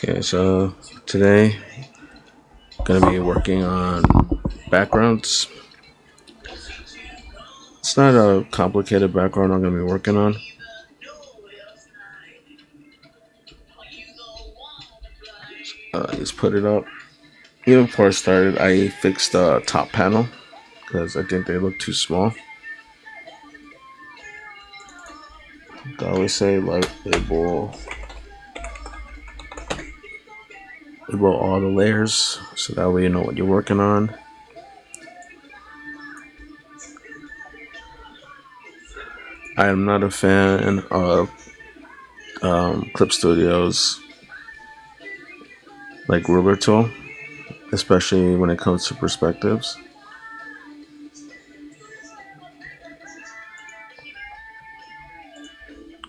Okay, so today gonna be working on backgrounds. It's not a complicated background I'm gonna be working on. Just put it up. Even before I started, I fixed the top panel because I think they look too small. I always say like label all the layers so that way you know what you're working on. I am not a fan of Clip Studios like ruler tool, especially when it comes to perspectives.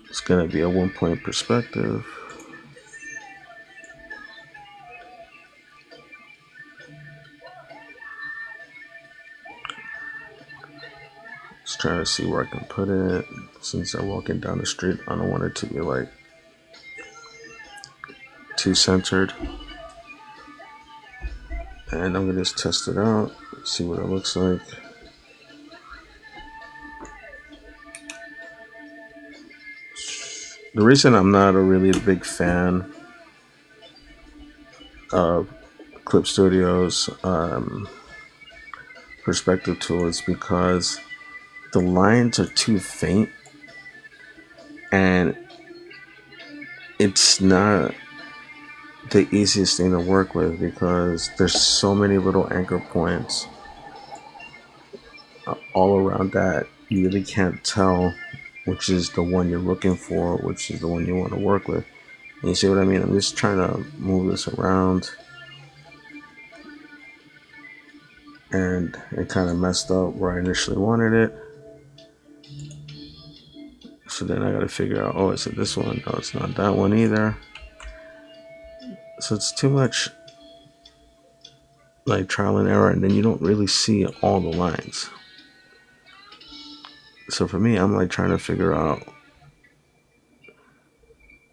It's gonna be a 1 point perspective. Just trying to see where I can put it. Since I'm walking down the street, I don't want it to be like too centered. And I'm gonna just test it out, see what it looks like. The reason I'm not a really big fan of Clip Studios perspective tool is because the lines are too faint and it's not the easiest thing to work with because there's so many little anchor points all around that you really can't tell which is the one you're looking for, which is the one you want to work with. And you see what I mean? I'm just trying to move this around, and it kind of messed up where I initially wanted it. So then I got to figure out, oh, is it this one? No, it's not that one either. So it's too much like trial and error, and then you don't really see all the lines. So for me, I'm like trying to figure out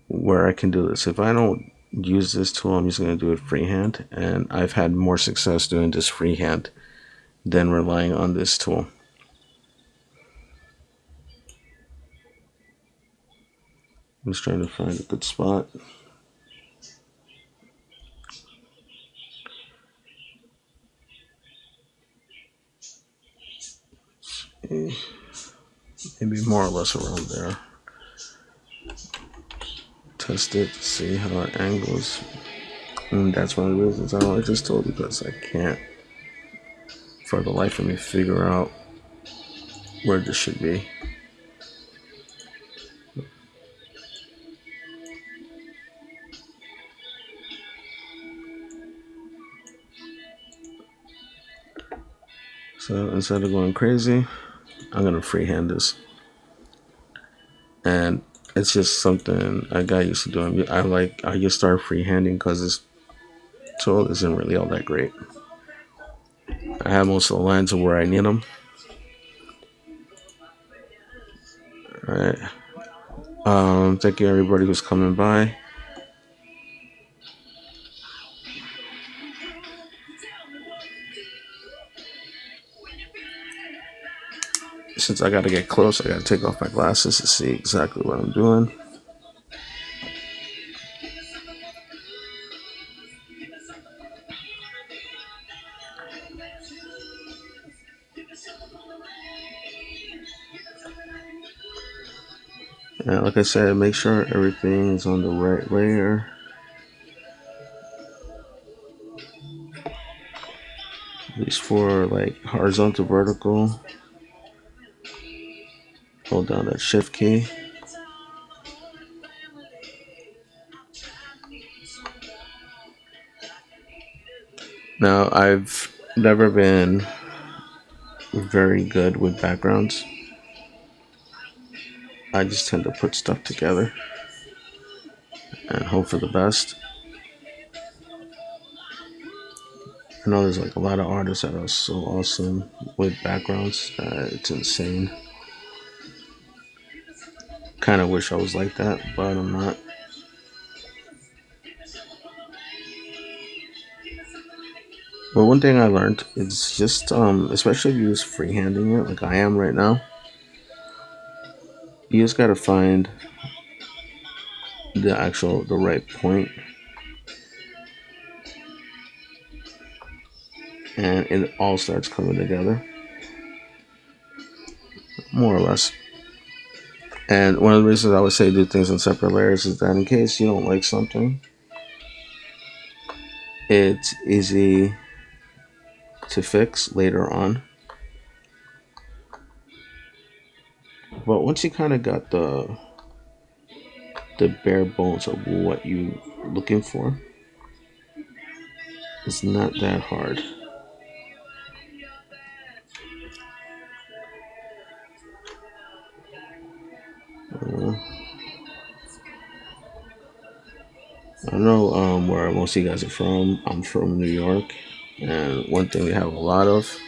where I can do this. If I don't use this tool, I'm just going to do it freehand, and I've had more success doing this freehand than relying on this tool. I'm just trying to find a good spot. Maybe more or less around there. Test it to see how it angles. And that's one of the reasons I don't like this tool, because I can't for the life of me figure out where this should be. So instead of going crazy, I'm gonna freehand this. And it's just something I got used to doing. I just started freehanding because this tool isn't really all that great. I have most of the lines of where I need them. All right. Thank you everybody who's coming by. Since I gotta get close, I gotta take off my glasses to see exactly what I'm doing. And like I said, make sure everything is on the right layer. These four like horizontal, vertical. Hold down that shift key. Now, I've never been very good with backgrounds. I just tend to put stuff together and hope for the best. I know there's like a lot of artists that are so awesome with backgrounds that it's insane. Kind of wish I was like that, but I'm not. Well, one thing I learned is just, especially if you use freehanding it, like I am right now, you just gotta find the right point, and it all starts coming together, more or less. And one of the reasons I would say do things in separate layers is that in case you don't like something, it's easy to fix later on. But once you kind of got the bare bones of what you are looking for, it's not that hard. Uh, I don't know where most of you guys are from. I'm from New York, and one thing we have a lot of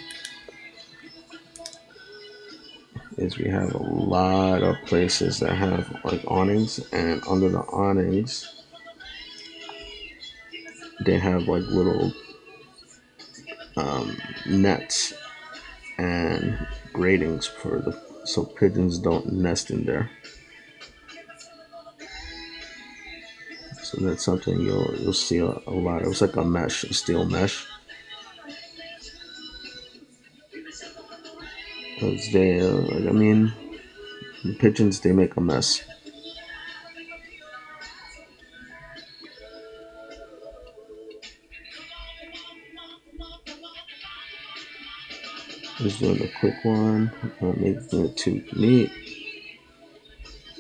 is we have a lot of places that have like awnings, and under the awnings they have like little nets and gratings for the so pigeons don't nest in there. So that's something you'll see a lot. It was like a mesh, a steel mesh. Because they, I mean, the pigeons they make a mess. Just doing a quick one, not making it too neat.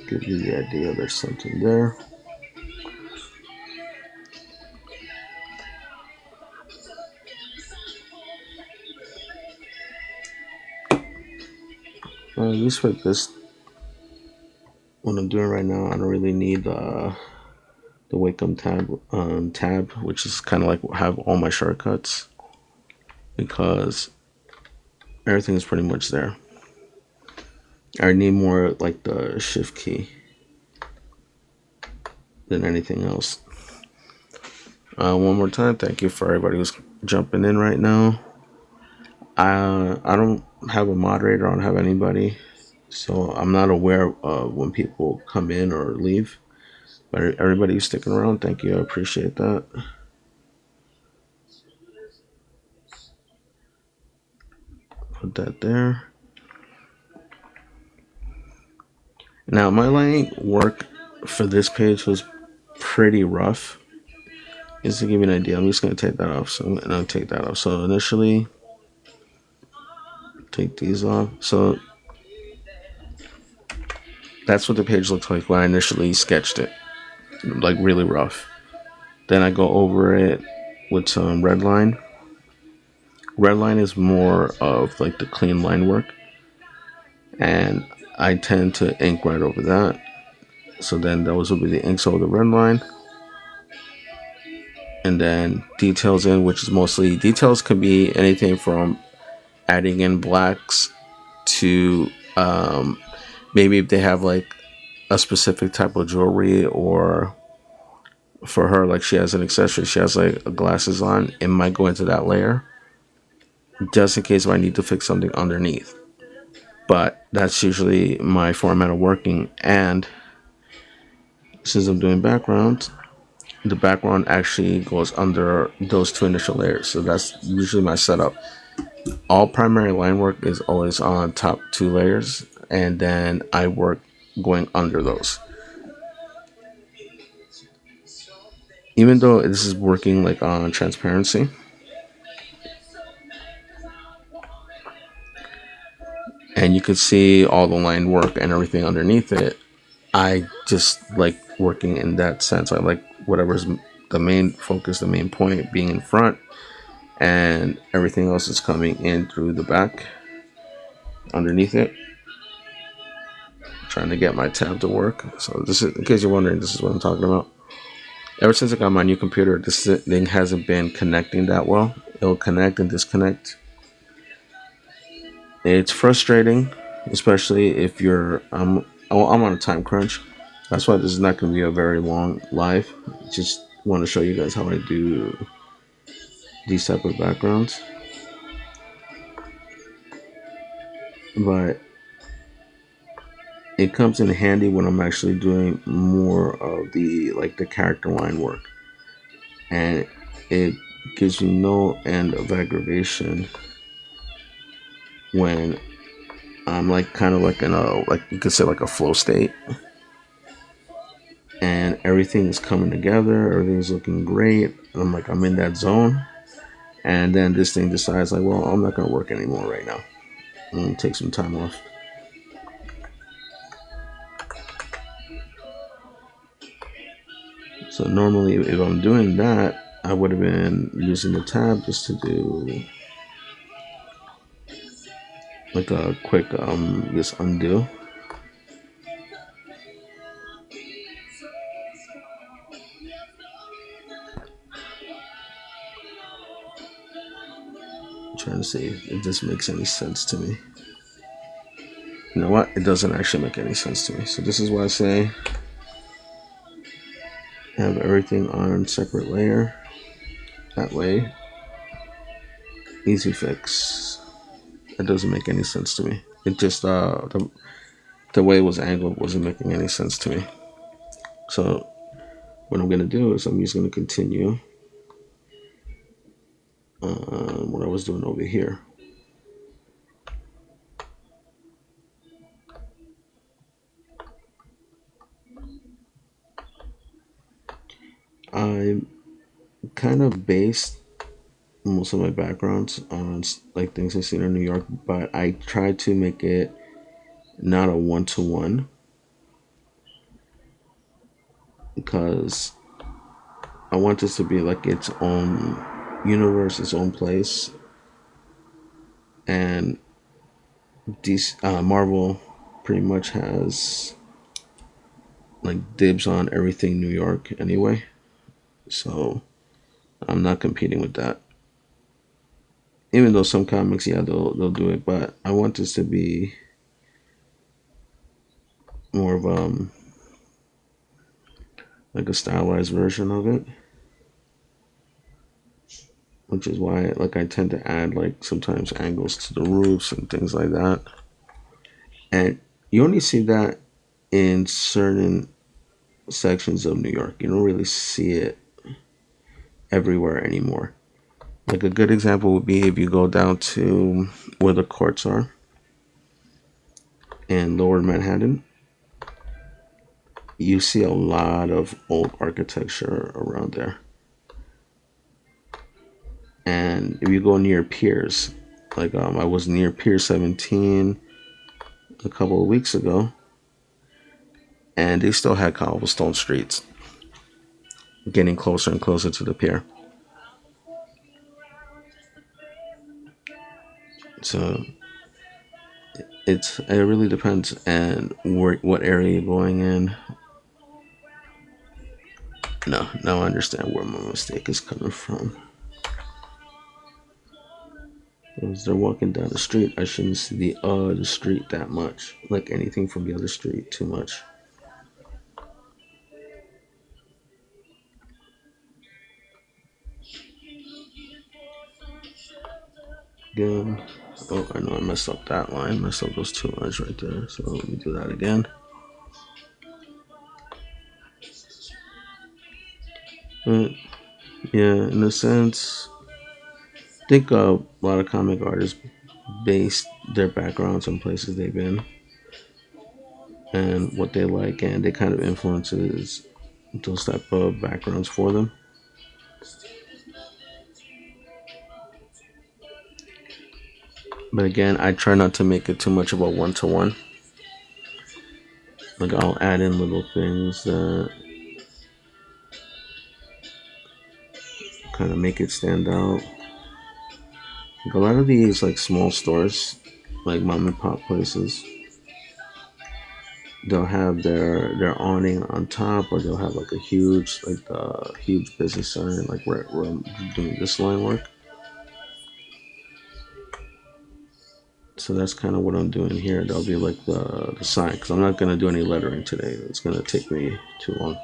Give you the idea there's something there. At least with this, what I'm doing right now, I don't really need the Wacom tab, which is kind of like have all my shortcuts because everything is pretty much there. I need more like the shift key than anything else. One more time, thank you for everybody who's jumping in right now. I don't have a moderator. I don't have anybody, so I'm not aware of when people come in or leave. But everybody who's sticking around, thank you. I appreciate that. Put that there. Now my lighting work for this page was pretty rough. Just to give you an idea, I'm just gonna take that off. So I'm gonna take that off. So initially, take these off. So that's what the page looks like when I initially sketched it, like really rough. Then I go over it with some red line. Red line is more of like the clean line work, and I tend to ink right over that. So then those will be the inks over the red line. And then details in, which is mostly details, could be anything from adding in blacks to maybe if they have like a specific type of jewelry, or for her, like she has an accessory, she has like glasses on, it might go into that layer just in case if I need to fix something underneath. But that's usually my format of working. And since I'm doing background, the background actually goes under those two initial layers. So that's usually my setup. All primary line work is always on top two layers, and then I work going under those. Even though this is working like on transparency, and you can see all the line work and everything underneath it, I just like working in that sense. I like whatever's the main focus, the main point being in front, and everything else is coming in through the back underneath it. Trying to get my tab to work. So this is, in case you're wondering, this is what I'm talking about. Ever since I got my new computer, this thing hasn't been connecting that well. It'll connect and disconnect. It's frustrating, especially if you're I'm on a time crunch. That's why this is not going to be a very long live. Just want to show you guys how I do these type of backgrounds, but it comes in handy when I'm actually doing more of the like the character line work, and it gives me no end of aggravation when I'm like kind of like in a like you could say like a flow state, and everything is coming together, everything's looking great. I'm like I'm in that zone, and then this thing decides like, well, I'm not gonna work anymore right now. I'm gonna take some time off. So normally, if I'm doing that, I would have been using the tab just to do like a quick just undo. I'm trying to see if this makes any sense to me. You know what? It doesn't actually make any sense to me. So this is why I say have everything on separate layer. That way, easy fix. That doesn't make any sense to me. It just the way it was angled wasn't making any sense to me. So what I'm gonna do is I'm just gonna continue on what I was doing over here. I kind of based most of my backgrounds on like things I've seen in New York, but I try to make it not a one-to-one because I want this to be like its own universe, its own place, and Marvel pretty much has like dibs on everything New York anyway, so I'm not competing with that. Even though some comics, yeah, they'll do it, but I want this to be more of like a stylized version of it, which is why like I tend to add like sometimes angles to the roofs and things like that. And you only see that in certain sections of New York. You don't really see it everywhere anymore. Like a good example would be if you go down to where the courts are in Lower Manhattan, you see a lot of old architecture around there. And if you go near piers, like I was near Pier 17 a couple of weeks ago, and they still had cobblestone streets, getting closer and closer to the pier. So it really depends and what area you're going in. No, now I understand where my mistake is coming from. As they're walking down the street, I shouldn't see the other street that much. Like anything from the other street too much. Again. Oh, I know I messed up that line. Messed up those two lines right there. So let me do that again. But yeah, in a sense, I think a lot of comic artists base their backgrounds on places they've been and what they like, and they kind of influences those type of backgrounds for them. But again, I try not to make it too much of a one-to-one. Like I'll add in little things that kind of make it stand out. Like a lot of these like small stores, like mom and pop places, they'll have their awning on top, or they'll have like a huge business sign, like where I'm doing this line work. So that's kind of what I'm doing here. That'll be like the sign, because I'm not gonna do any lettering today. It's gonna take me too long.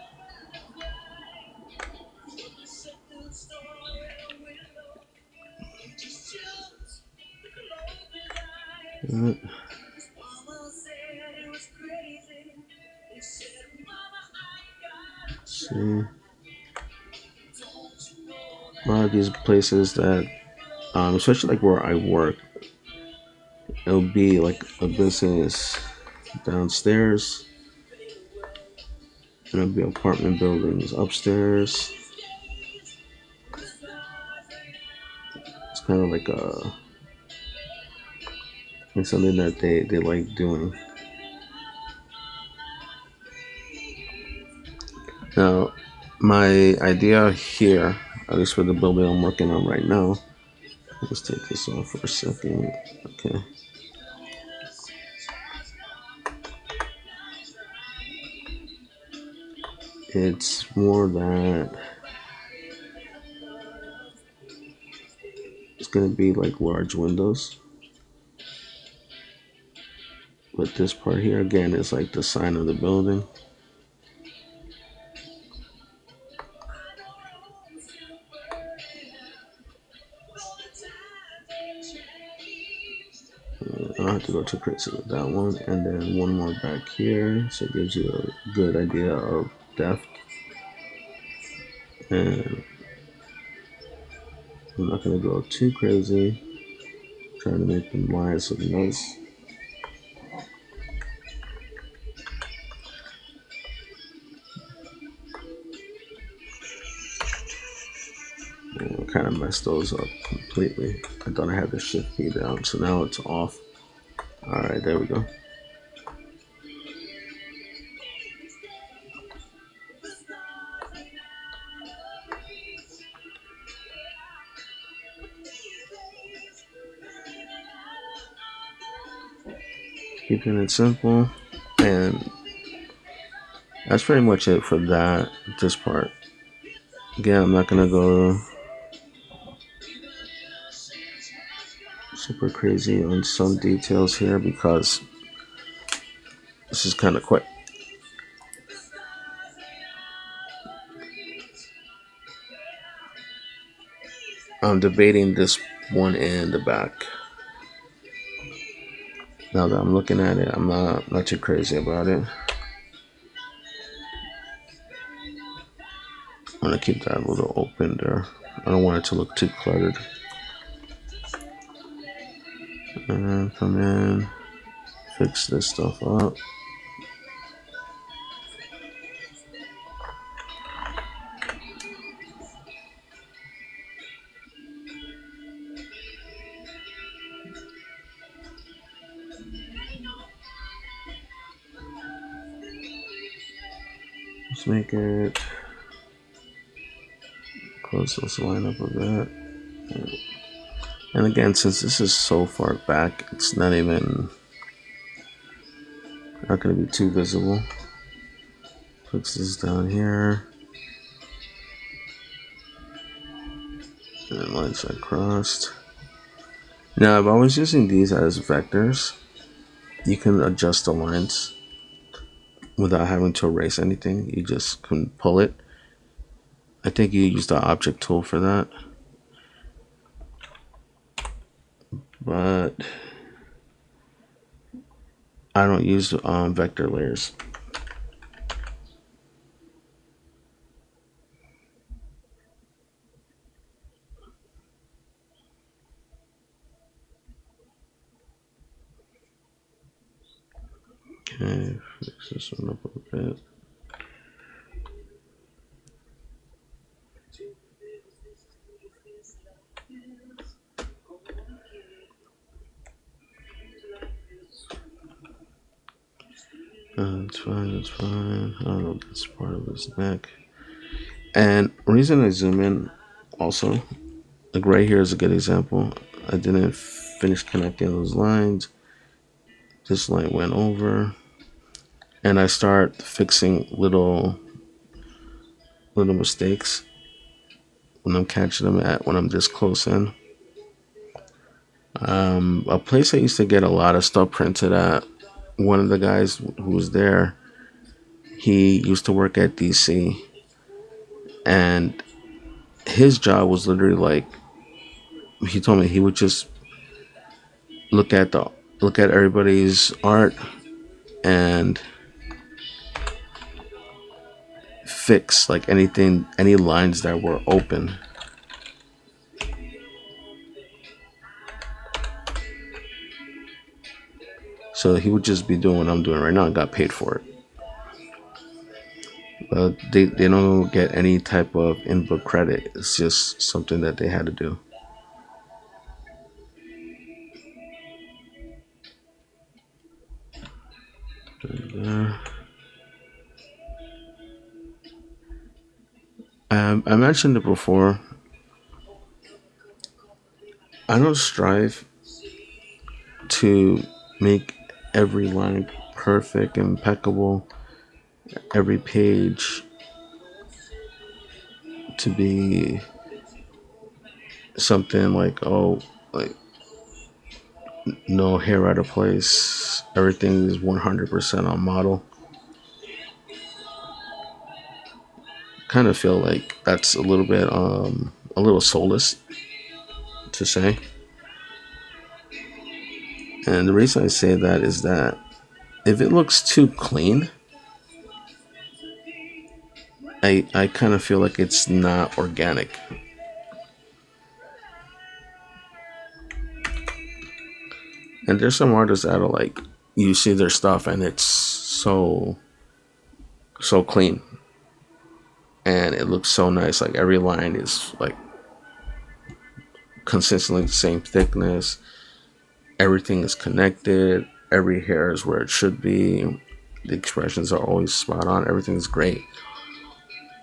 Let's see. A lot of these places that, especially like where I work, it'll be like a business downstairs, and it'll be apartment buildings upstairs. It's kind of like it's something that they like doing. Now, my idea here, at least for the building I'm working on right now, let's take this off for a second. Okay. It's more that it's gonna be like large windows. But this part here again is like the sign of the building. I don't have to go too crazy with that one. And then one more back here, so it gives you a good idea of depth. And I'm not gonna go too crazy, trying to make them nice and nice. I kind of messed those up completely. I thought I had the shift key down, so now it's off. Alright, there we go. Keeping it simple, and that's pretty much it for this part. Again, I'm not gonna go super crazy on some details here because this is kind of quick. I'm debating this one in the back. Now that I'm looking at it, I'm not too crazy about it. I'm gonna keep that a little open there. I don't want it to look too cluttered. And come in, fix this stuff up. Let's make it, close this line up a bit. And again, since this is so far back, it's not going to be too visible. Fix this down here. And lines are crossed. Now, if I was using these as vectors, you can adjust the lines without having to erase anything. You just can pull it. I think you use the object tool for that. But I don't use vector layers. Okay, fix this one up a bit. It's fine, it's fine. I don't know if that's part of his neck. And reason I zoom in also, like right here is a good example. I didn't finish connecting those lines. This line went over. And I start fixing little mistakes when I'm catching them when I'm this close in. A place I used to get a lot of stuff printed at, one of the guys who was there, he used to work at DC, and his job was literally like, he told me he would just look at look at everybody's art and fix like anything, any lines that were open. So he would just be doing what I'm doing right now and got paid for it. But they don't get any type of input credit. It's just something that they had to do. I mentioned it before. I don't strive to make every line perfect, impeccable, every page to be something like, oh, like no hair out of place, everything is 100% on model. Kind of feel like that's a little soulless to say. And the reason I say that is that if it looks too clean, I kind of feel like it's not organic. And there's some artists that are like, you see their stuff and it's so clean and it looks so nice. Like every line is like consistently the same thickness. Everything is connected. Every hair is where it should be. The expressions are always spot on. Everything's great.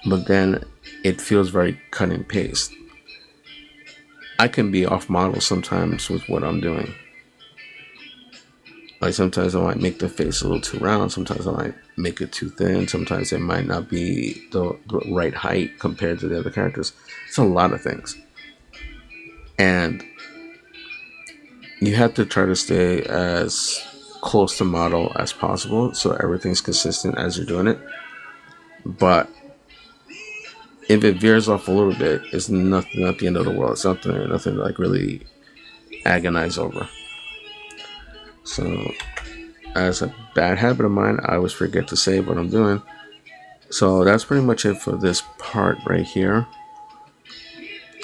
But then it feels very cut and paste. I can be off model sometimes with what I'm doing. Like sometimes I might make the face a little too round. Sometimes I might make it too thin. Sometimes it might not be the right height compared to the other characters. It's a lot of things. And you have to try to stay as close to model as possible so everything's consistent as you're doing it. But if it veers off a little bit, it's nothing, not the end of the world. It's nothing to like really agonize over. So, as a bad habit of mine, I always forget to save what I'm doing. So that's pretty much it for this part right here.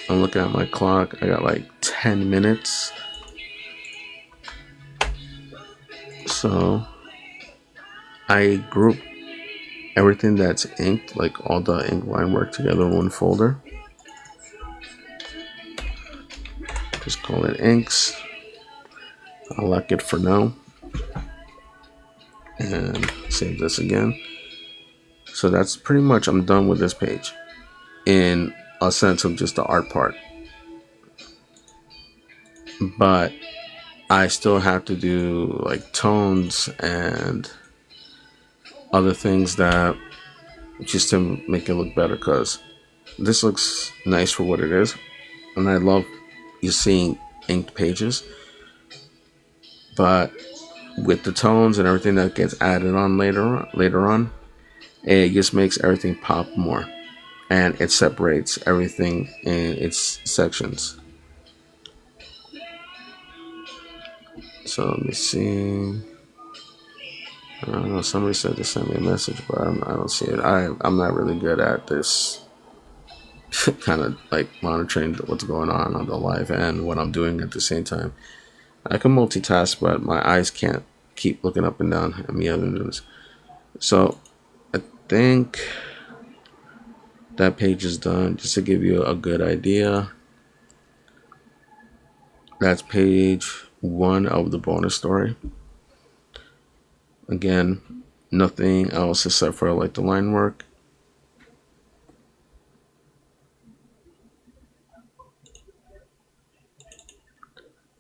I'm looking at my clock. I got like 10 minutes. So I group everything that's inked, like all the ink line work together in one folder. Just call it inks. I'll lock it for now. And save this again. So that's pretty much, I'm done with this page in a sense of just the art part. But I still have to do like tones and other things that just to make it look better, because this looks nice for what it is. And I love you seeing inked pages. But with the tones and everything that gets added on later on, it just makes everything pop more, and it separates everything in its sections. So let me see. I don't know. Somebody said to send me a message, but I don't see it. I'm not really good at this kind of like monitoring what's going on the live and what I'm doing at the same time. I can multitask, but my eyes can't keep looking up and down at me other than this. So I think that page is done. Just to give you a good idea, that's page 1 of the bonus story. Again, nothing else except for like the line work.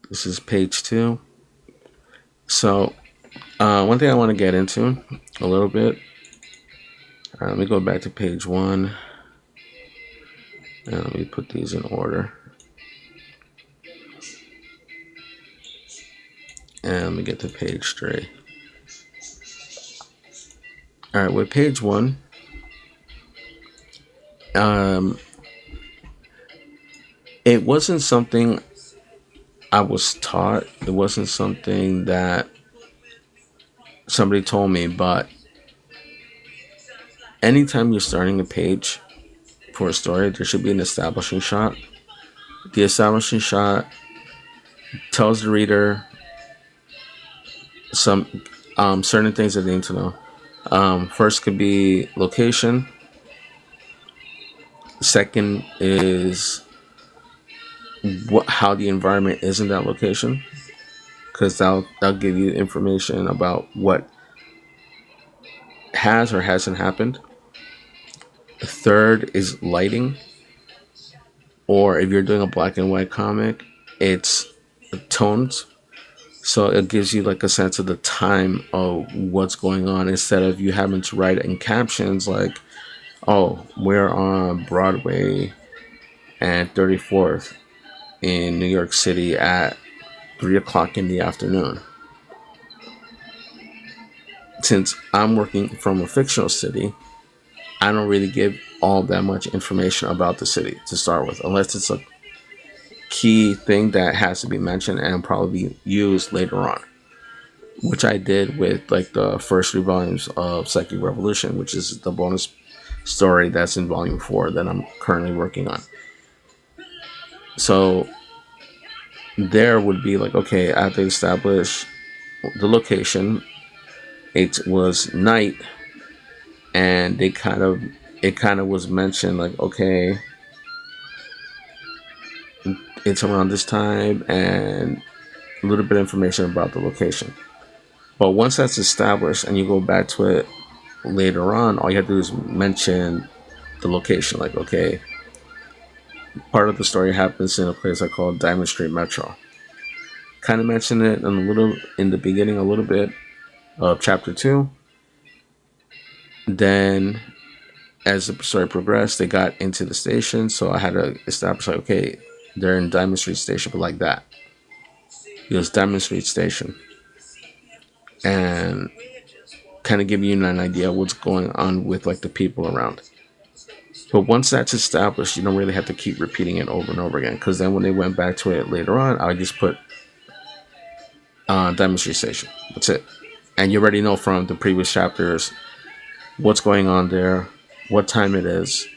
This is page 2. So one thing I want to get into a little bit. Let me go back to page 1. And let me put these in order. And let me get to page 3. Alright, with page 1, it wasn't something I was taught. It wasn't something that somebody told me, but anytime you're starting a page for a story, there should be an establishing shot. The establishing shot tells the reader some certain things that they need to know. First could be location. Second is how the environment is in that location, because that'll give you information about what has or hasn't happened. Third is lighting, or if you're doing a black and white comic, it's tones. So it gives you like a sense of the time of what's going on, instead of you having to write in captions like, oh, we're on Broadway and 34th in New York City at 3 o'clock in the afternoon. Since I'm working from a fictional city, I don't really give all that much information about the city to start with, unless it's a key thing that has to be mentioned and probably be used later on, which I did with like the first 3 volumes of Psychic Revolution, which is the bonus story that's in volume 4 that I'm currently working on. So there would be like, okay, I have to establish the location. It was night, and it kind of was mentioned like, okay, it's around this time, and a little bit of information about the location. But once that's established and you go back to it later on, all you have to do is mention the location. Like, okay, part of the story happens in a place I call Diamond Street Metro. Kind of mention it in the beginning, a little bit of chapter 2. Then as the story progressed, they got into the station, so I had to establish like, okay, they're in Diamond Street Station, but like that. It was Diamond Street Station. And kind of give you an idea of what's going on with like the people around. But once that's established, you don't really have to keep repeating it over and over again, because then when they went back to it later on, I just put Diamond Street Station. That's it. And you already know from the previous chapters what's going on there, what time it is,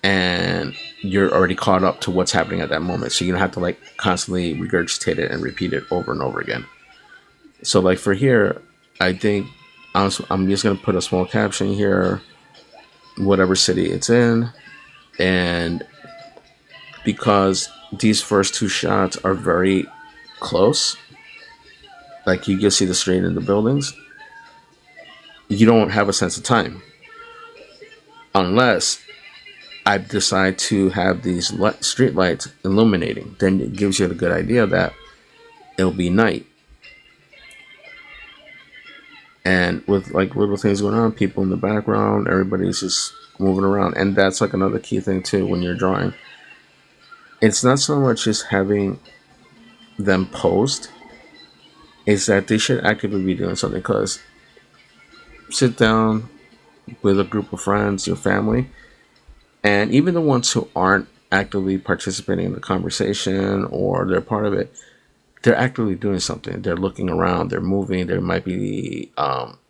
and you're already caught up to what's happening at that moment. So you don't have to like constantly regurgitate it and repeat it over and over again. So like for here, I think I'm just going to put a small caption here, whatever city it's in. And because these first 2 shots are very close, like you can see the street and the buildings, you don't have a sense of time unless I decide to have these street lights illuminating. Then it gives you a good idea that it'll be night. And with like little things going on, people in the background, everybody's just moving around. And that's like another key thing too when you're drawing. It's not so much just having them posed, it's that they should actively be doing something. Because sit down with a group of friends, your family, and even the ones who aren't actively participating in the conversation or they're part of it, they're actively doing something. They're looking around, they're moving, they might be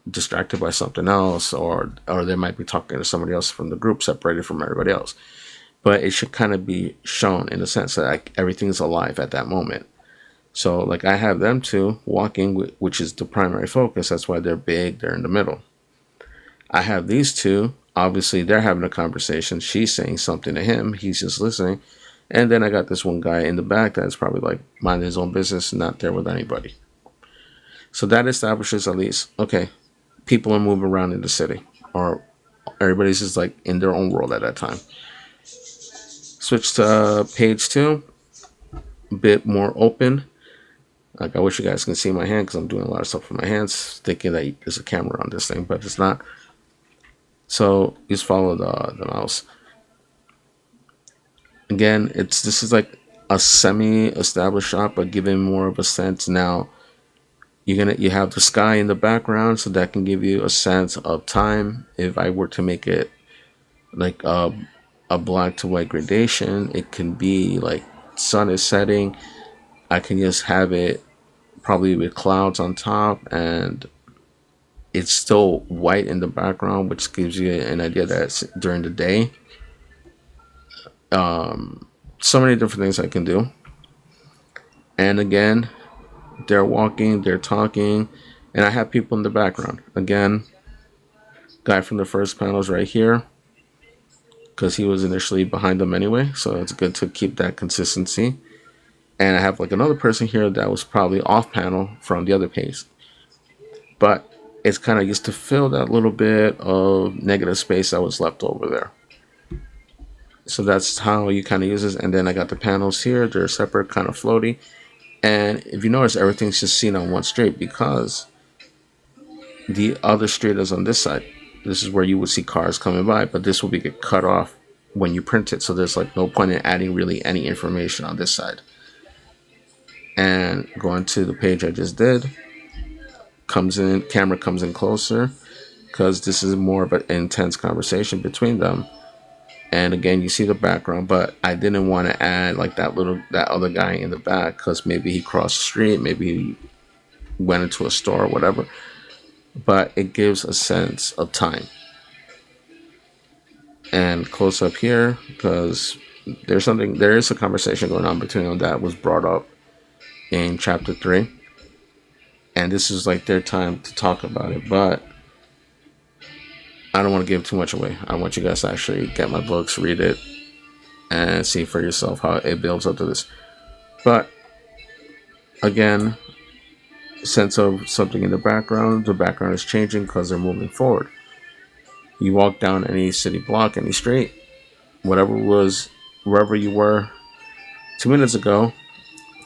distracted by something else, or they might be talking to somebody else from the group separated from everybody else. But it should kind of be shown in the sense that like, everything's alive at that moment. So like I have them two walking, which is the primary focus. That's why they're big, they're in the middle. I have these two, obviously they're having a conversation. She's saying something to him, he's just listening. And then I got this one guy in the back that's probably like minding his own business, not there with anybody. So that establishes at least, okay, people are moving around in the city, or everybody's just like in their own world at that time. Switch to page 2, a bit more open. Like I wish you guys can see my hand because I'm doing a lot of stuff with my hands, thinking that there's a camera on this thing, but it's not. So just follow the mouse. Again, this is like a semi-established shot, but giving more of a sense. Now you have the sky in the background, so that can give you a sense of time. If I were to make it like a black to white gradation, it can be like sun is setting. I can just have it probably with clouds on top, and it's still white in the background, which gives you an idea that it's during the day. So many different things I can do. And again, they're walking, they're talking, and I have people in the background. Again, guy from the first panel is right here because he was initially behind them anyway, so it's good to keep that consistency. And I have like another person here that was probably off panel from the other page, but it's kind of used to fill that little bit of negative space that was left over there. So that's how you kind of use this. And then I got the panels here, they're separate, kind of floaty. And if you notice, everything's just seen on one street because the other street is on this side. This is where you would see cars coming by, but this will be get cut off when you print it. So there's like no point in adding really any information on this side. And going to the page I just did, camera comes in closer because this is more of an intense conversation between them. And again, you see the background, but I didn't want to add like that other guy in the back because maybe he crossed the street, maybe he went into a store or whatever. But it gives a sense of time. And close up here because there is a conversation going on between them that was brought up in chapter 3. And this is like their time to talk about it, but I don't want to give too much away. I want you guys to actually get my books, read it, and see for yourself how it builds up to this. But again, sense of something in the background. The background is changing because they're moving forward. You walk down any city block, any street, wherever you were 2 minutes ago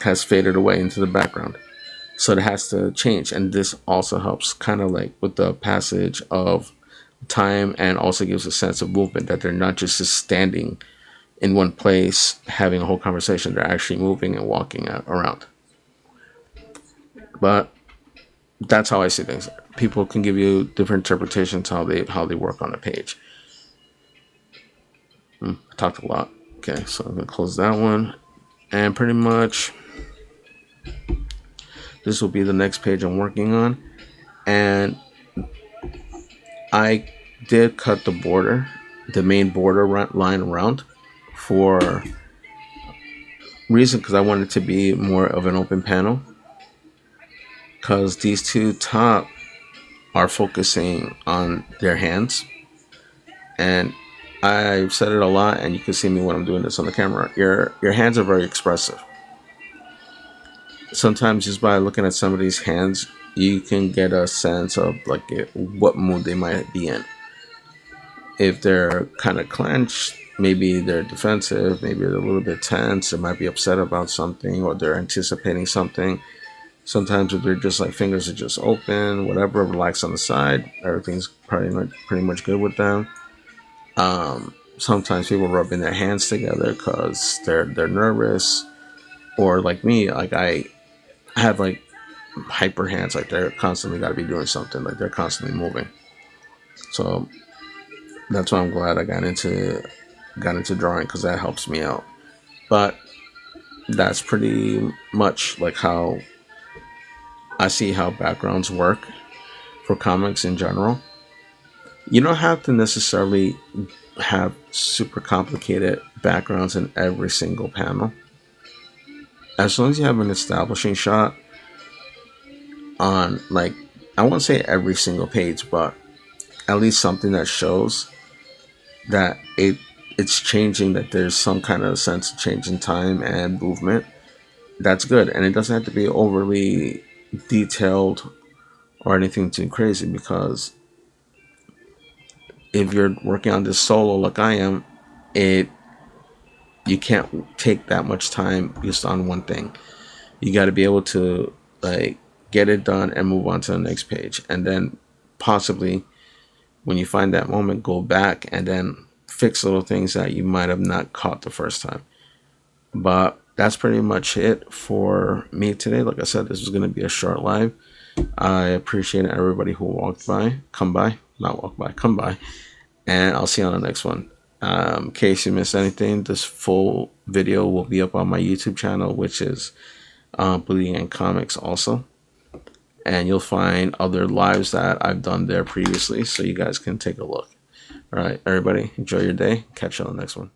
has faded away into the background. So it has to change. And this also helps kind of like with the passage of time, and also gives a sense of movement, that they're not just standing in one place having a whole conversation. They're actually moving and walking around. But that's how I see things. People can give you different interpretations how they work on a page. I talked a lot. Okay, so I'm gonna close that one, and pretty much this will be the next page I'm working on. And I did cut the border, the main border line around, for reason because I wanted it to be more of an open panel, because these two top are focusing on their hands. And I've said it a lot, and you can see me when I'm doing this on the camera. Your hands are very expressive. Sometimes just by looking at somebody's hands, you can get a sense of like what mood they might be in. If they're kind of clenched, maybe they're defensive, maybe they're a little bit tense, they might be upset about something, or they're anticipating something. Sometimes if they're just like fingers are just open, whatever, relaxed on the side, everything's pretty much good with them. Sometimes people rubbing their hands together because they're nervous, or like me, like I have like hyper hands, like they're constantly got to be doing something, like they're constantly moving. So that's why I'm glad I got into drawing, because that helps me out. But that's pretty much like how I see how backgrounds work for comics in general. You don't have to necessarily have super complicated backgrounds in every single panel. As long as you have an establishing shot on, like, I won't say every single page, but at least something that shows that it's changing, that there's some kind of sense of change in time and movement, that's good. And it doesn't have to be overly detailed or anything too crazy, because if you're working on this solo like I am, you can't take that much time just on one thing. You got to be able to like get it done and move on to the next page, and then possibly when you find that moment, go back and then fix little things that you might have not caught the first time. But that's pretty much it for me today. Like I said, this was going to be a short live. I appreciate everybody who come by, and I'll see you on the next one. In case you missed anything, this full video will be up on my YouTube channel, which is Bleeding and Comics also. And you'll find other lives that I've done there previously, so you guys can take a look. All right, everybody, enjoy your day. Catch you on the next one.